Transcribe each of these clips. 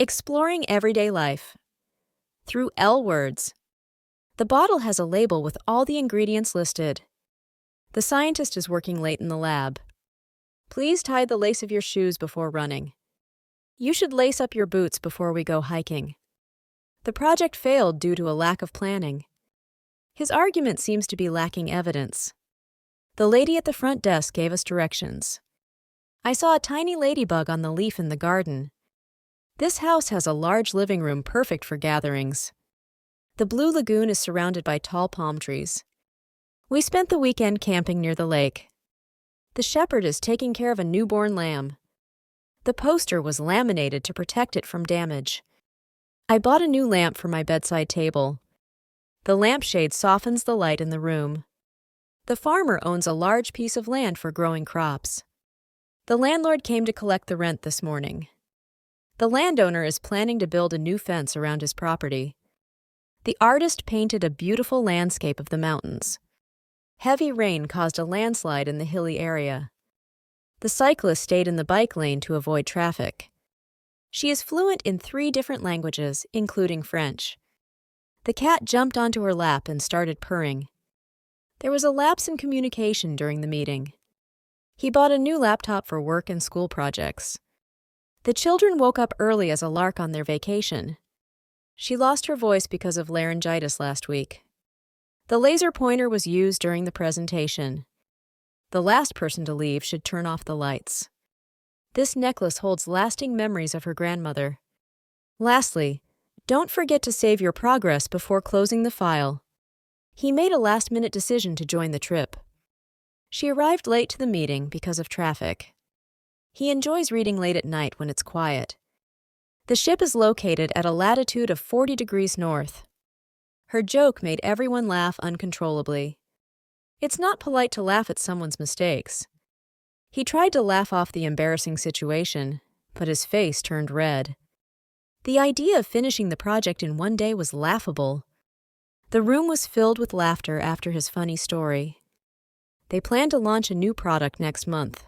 Exploring everyday life. Through L words. The bottle has a label with all the ingredients listed. The scientist is working late in the lab. Please tie the lace of your shoes before running. You should lace up your boots before we go hiking. The project failed due to a lack of planning. His argument seems to be lacking evidence. The lady at the front desk gave us directions. I saw a tiny ladybug on the leaf in the garden. This house has a large living room perfect for gatherings. The Blue Lagoon is surrounded by tall palm trees. We spent the weekend camping near the lake. The shepherd is taking care of a newborn lamb. The poster was laminated to protect it from damage. I bought a new lamp for my bedside table. The lampshade softens the light in the room. The farmer owns a large piece of land for growing crops. The landlord came to collect the rent this morning. The landowner is planning to build a new fence around his property. The artist painted a beautiful landscape of the mountains. Heavy rain caused a landslide in the hilly area. The cyclist stayed in the bike lane to avoid traffic. She is fluent in 3 different languages, including French. The cat jumped onto her lap and started purring. There was a lapse in communication during the meeting. He bought a new laptop for work and school projects. The children woke up early as a lark on their vacation. She lost her voice because of laryngitis last week. The laser pointer was used during the presentation. The last person to leave should turn off the lights. This necklace holds lasting memories of her grandmother. Lastly, don't forget to save your progress before closing the file. He made a last-minute decision to join the trip. She arrived late to the meeting because of traffic. He enjoys reading late at night when it's quiet. The ship is located at a latitude of 40 degrees north. Her joke made everyone laugh uncontrollably. It's not polite to laugh at someone's mistakes. He tried to laugh off the embarrassing situation, but his face turned red. The idea of finishing the project in one day was laughable. The room was filled with laughter after his funny story. They plan to launch a new product next month.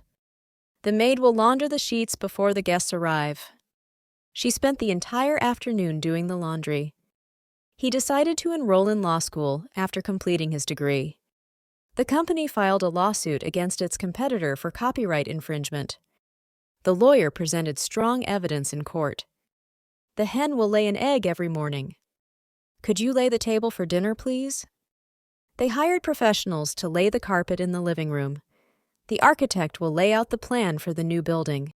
The maid will launder the sheets before the guests arrive. She spent the entire afternoon doing the laundry. He decided to enroll in law school after completing his degree. The company filed a lawsuit against its competitor for copyright infringement. The lawyer presented strong evidence in court. The hen will lay an egg every morning. Could you lay the table for dinner, please? They hired professionals to lay the carpet in the living room. The architect will lay out the plan for the new building.